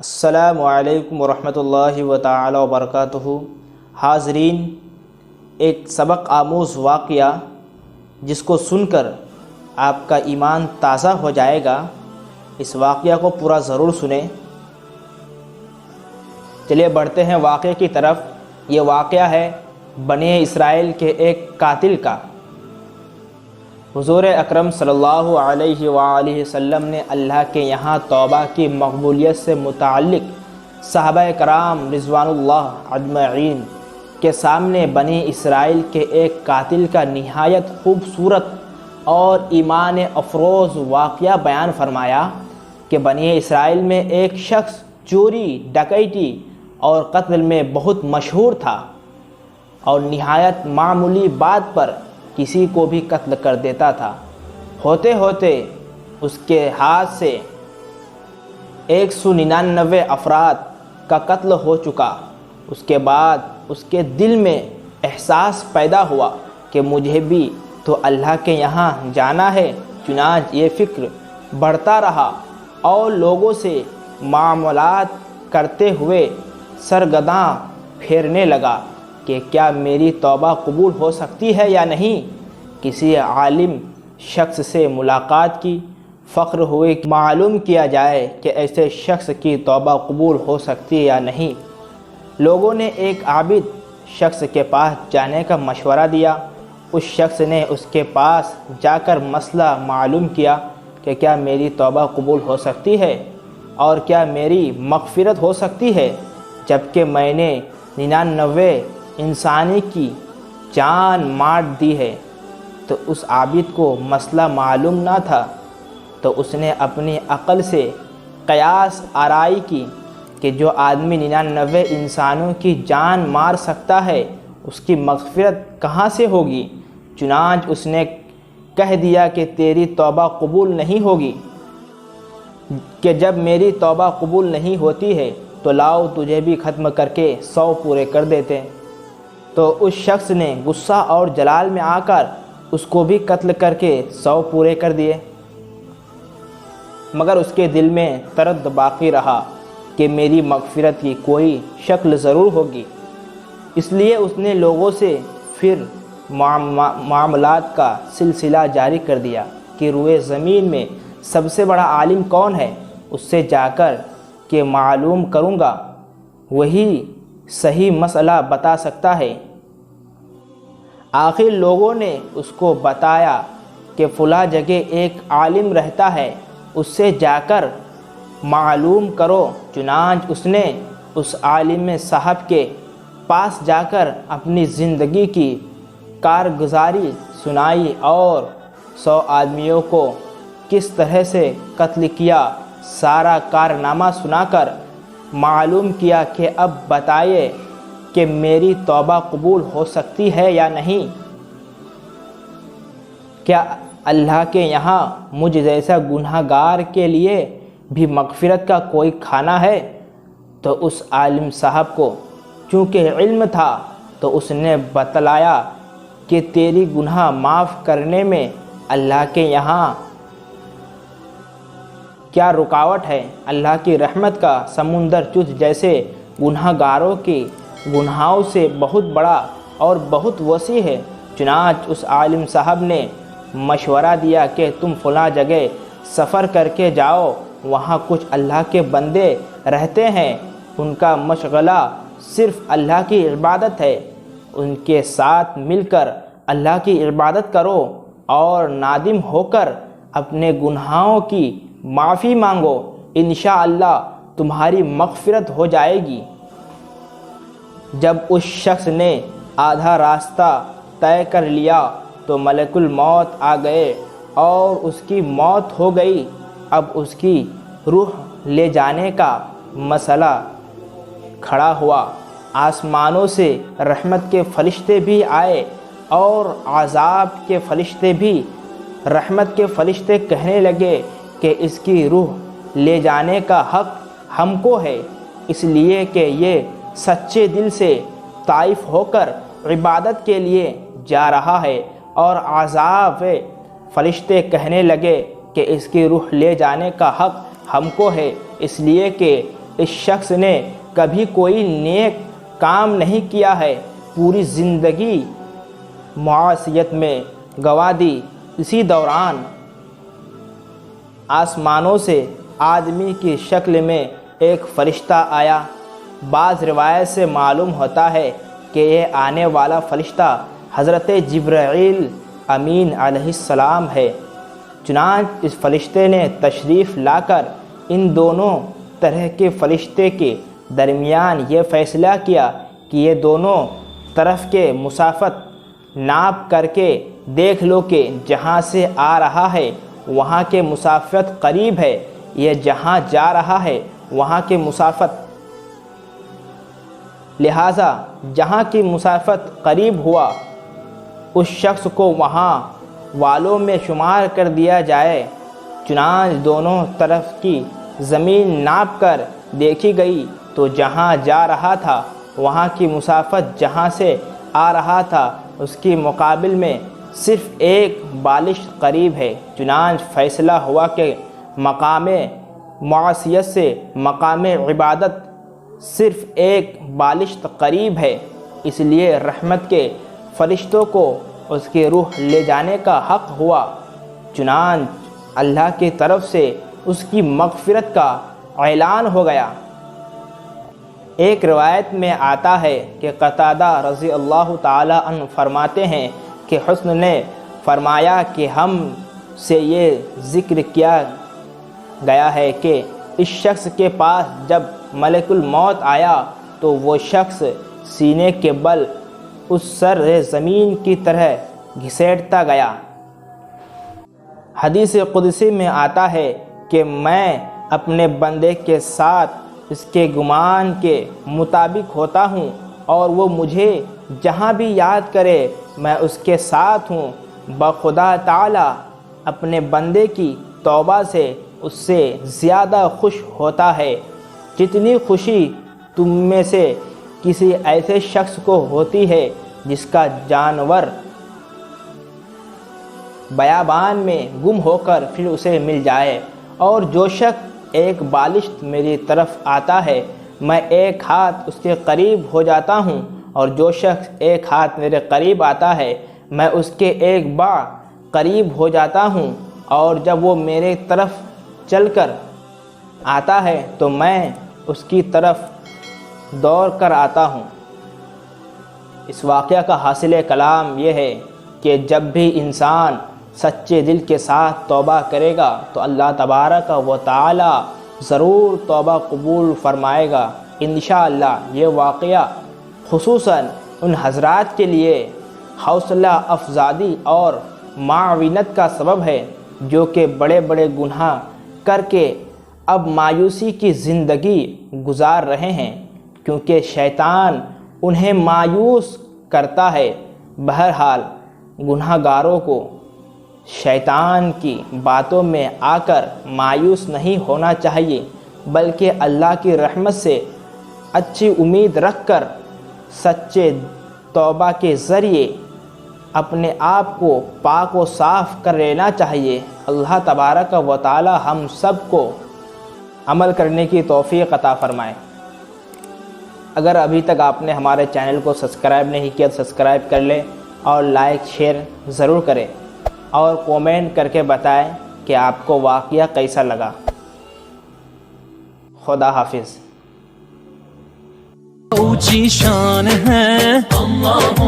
السلام علیکم ورحمۃ اللہ تعالی وبرکاتہ۔ حاضرین، ایک سبق آموز واقعہ جس کو سن کر آپ کا ایمان تازہ ہو جائے گا، اس واقعہ کو پورا ضرور سنیں۔ چلیے بڑھتے ہیں واقعے کی طرف۔ یہ واقعہ ہے بنی اسرائیل کے ایک قاتل کا۔ حضور اکرم صلی اللہ علیہ وآلہ وسلم نے اللہ کے یہاں توبہ کی مقبولیت سے متعلق صحابہ کرام رضوان اللہ اجمعین کے سامنے بنی اسرائیل کے ایک قاتل کا نہایت خوبصورت اور ایمان افروز واقعہ بیان فرمایا کہ بنی اسرائیل میں ایک شخص چوری، ڈکیتی اور قتل میں بہت مشہور تھا اور نہایت معمولی بات پر کسی کو بھی قتل کر دیتا تھا۔ ہوتے ہوتے اس کے ہاتھ سے 199 افراد کا قتل ہو چکا۔ اس کے بعد اس کے دل میں احساس پیدا ہوا کہ مجھے بھی تو اللہ کے یہاں جانا ہے۔ چنانچہ یہ فکر بڑھتا رہا اور لوگوں سے معاملات کرتے ہوئے سرگرداں پھیرنے لگا کہ کیا میری توبہ قبول ہو سکتی ہے یا نہیں۔ کسی عالم شخص سے ملاقات کی، فخر ہوئے کہ معلوم کیا جائے کہ ایسے شخص کی توبہ قبول ہو سکتی ہے یا نہیں۔ لوگوں نے ایک عابد شخص کے پاس جانے کا مشورہ دیا۔ اس شخص نے اس کے پاس جا کر مسئلہ معلوم کیا کہ کیا میری توبہ قبول ہو سکتی ہے اور کیا میری مغفرت ہو سکتی ہے، جبکہ میں نے 99 انسانی کی جان مار دی ہے۔ تو اس عابد کو مسئلہ معلوم نہ تھا، تو اس نے اپنی عقل سے قیاس آرائی کی کہ جو آدمی 99 انسانوں کی جان مار سکتا ہے اس کی مغفرت کہاں سے ہوگی۔ چنانچہ اس نے کہہ دیا کہ تیری توبہ قبول نہیں ہوگی، کہ جب میری توبہ قبول نہیں ہوتی ہے تو لاؤ تجھے بھی ختم کر کے 100 پورے کر دیتے۔ تو اس شخص نے غصہ اور جلال میں آ کر اس کو بھی قتل کر کے 100 پورے کر دیے، مگر اس کے دل میں تردد باقی رہا کہ میری مغفرت کی کوئی شکل ضرور ہوگی۔ اس لیے اس نے لوگوں سے پھر معاملات کا سلسلہ جاری کر دیا کہ روئے زمین میں سب سے بڑا عالم کون ہے، اس سے جا کر کہ معلوم کروں گا، وہی صحیح مسئلہ بتا سکتا ہے۔ آخر لوگوں نے اس کو بتایا کہ فلاں جگہ ایک عالم رہتا ہے، اس سے جا کر معلوم کرو۔ چنانچہ اس نے اس عالم صاحب کے پاس جا کر اپنی زندگی کی کارگزاری سنائی اور 100 آدمیوں کو کس طرح سے قتل کیا سارا کارنامہ سنا کر معلوم کیا کہ اب بتائیے کہ میری توبہ قبول ہو سکتی ہے یا نہیں۔ کیا اللہ کے یہاں مجھ جیسا گناہ گار کے لیے بھی مغفرت کا کوئی کھانا ہے؟ تو اس عالم صاحب کو چونکہ علم تھا تو اس نے بتلایا کہ تیری گناہ معاف کرنے میں اللہ کے یہاں کیا رکاوٹ ہے۔ اللہ کی رحمت کا سمندر تجھ جیسے گناہ گاروں کی گناہوں سے بہت بڑا اور بہت وسیع ہے۔ چنانچہ اس عالم صاحب نے مشورہ دیا کہ تم فلاں جگہ سفر کر کے جاؤ، وہاں کچھ اللہ کے بندے رہتے ہیں، ان کا مشغلہ صرف اللہ کی عبادت ہے، ان کے ساتھ مل کر اللہ کی عبادت کرو اور نادم ہو کر اپنے گناہوں کی معافی مانگو، انشاءاللہ تمہاری مغفرت ہو جائے گی۔ جب اس شخص نے آدھا راستہ طے کر لیا تو ملک الموت آ گئے اور اس کی موت ہو گئی۔ اب اس کی روح لے جانے کا مسئلہ کھڑا ہوا۔ آسمانوں سے رحمت کے فرشتے بھی آئے اور عذاب کے فرشتے بھی۔ رحمت کے فرشتے کہنے لگے کہ اس کی روح لے جانے کا حق ہم کو ہے، اس لیے کہ یہ سچے دل سے طائف ہو کر عبادت کے لیے جا رہا ہے۔ اور عذاب فرشتے کہنے لگے کہ اس کی روح لے جانے کا حق ہم کو ہے، اس لیے کہ اس شخص نے کبھی کوئی نیک کام نہیں کیا ہے، پوری زندگی معصیت میں گوا دی۔ اسی دوران آسمانوں سے آدمی کی شکل میں ایک فرشتہ آیا۔ بعض روایت سے معلوم ہوتا ہے کہ یہ آنے والا فرشتہ حضرت جبرائیل امین علیہ السلام ہے۔ چنانچہ اس فرشتے نے تشریف لا کر ان دونوں طرح کے فرشتے کے درمیان یہ فیصلہ کیا کہ یہ دونوں طرف کے مسافت ناپ کر کے دیکھ لو کہ جہاں سے آ رہا ہے وہاں کے مسافت قریب ہے، یہ جہاں جا رہا ہے وہاں کے مسافت، لہٰذا جہاں کی مسافت قریب ہوا اس شخص کو وہاں والوں میں شمار کر دیا جائے۔ چنانچہ دونوں طرف کی زمین ناپ کر دیکھی گئی تو جہاں جا رہا تھا وہاں کی مسافت جہاں سے آ رہا تھا اس کے مقابل میں صرف ایک بالشت قریب ہے۔ چنانچہ فیصلہ ہوا کہ مقام معصیت سے مقام عبادت صرف ایک بالشت قریب ہے، اس لیے رحمت کے فرشتوں کو اس کی روح لے جانے کا حق ہوا۔ چنانچہ اللہ کی طرف سے اس کی مغفرت کا اعلان ہو گیا۔ ایک روایت میں آتا ہے کہ قتادہ رضی اللہ تعالی عنہ فرماتے ہیں کہ حسن نے فرمایا کہ ہم سے یہ ذکر کیا گیا ہے کہ اس شخص کے پاس جب ملک الموت آیا تو وہ شخص سینے کے بل اس سر زمین کی طرح گھسیٹتا گیا۔ حدیث قدسی میں آتا ہے کہ میں اپنے بندے کے ساتھ اس کے گمان کے مطابق ہوتا ہوں اور وہ مجھے جہاں بھی یاد کرے میں اس کے ساتھ ہوں۔ بخدا تعالی اپنے بندے کی توبہ سے اس سے زیادہ خوش ہوتا ہے جتنی خوشی تم میں سے کسی ایسے شخص کو ہوتی ہے جس کا جانور بیابان میں گم ہو کر پھر اسے مل جائے، اور جو شخص ایک بالشت میری طرف آتا ہے میں ایک ہاتھ اس کے قریب ہو جاتا ہوں، اور جو شخص ایک ہاتھ میرے قریب آتا ہے میں اس کے ایک باع قریب ہو جاتا ہوں، اور جب وہ میرے طرف چل کر آتا ہے تو میں اس کی طرف دوڑ کر آتا ہوں۔ اس واقعہ کا حاصل کلام یہ ہے کہ جب بھی انسان سچے دل کے ساتھ توبہ کرے گا تو اللہ تبارک و تعالی ضرور توبہ قبول فرمائے گا انشاءاللہ۔ یہ واقعہ خصوصاً ان حضرات کے لیے حوصلہ افزائی اور معاونت کا سبب ہے جو کہ بڑے بڑے گناہ کر کے اب مایوسی کی زندگی گزار رہے ہیں، کیونکہ شیطان انہیں مایوس کرتا ہے۔ بہرحال گناہ گاروں کو شیطان کی باتوں میں آ کر مایوس نہیں ہونا چاہیے، بلکہ اللہ کی رحمت سے اچھی امید رکھ کر سچے توبہ کے ذریعے اپنے آپ کو پاک و صاف کر لینا چاہیے۔ اللہ تبارک و تعالی ہم سب کو عمل کرنے کی توفیق عطا فرمائے۔ اگر ابھی تک آپ نے ہمارے چینل کو سبسکرائب نہیں کیا تو سبسکرائب کر لیں اور لائک شیئر ضرور کریں، اور کومنٹ کر کے بتائیں کہ آپ کو واقعہ کیسا لگا۔ خدا حافظ۔ اونچی شان ہے اللہ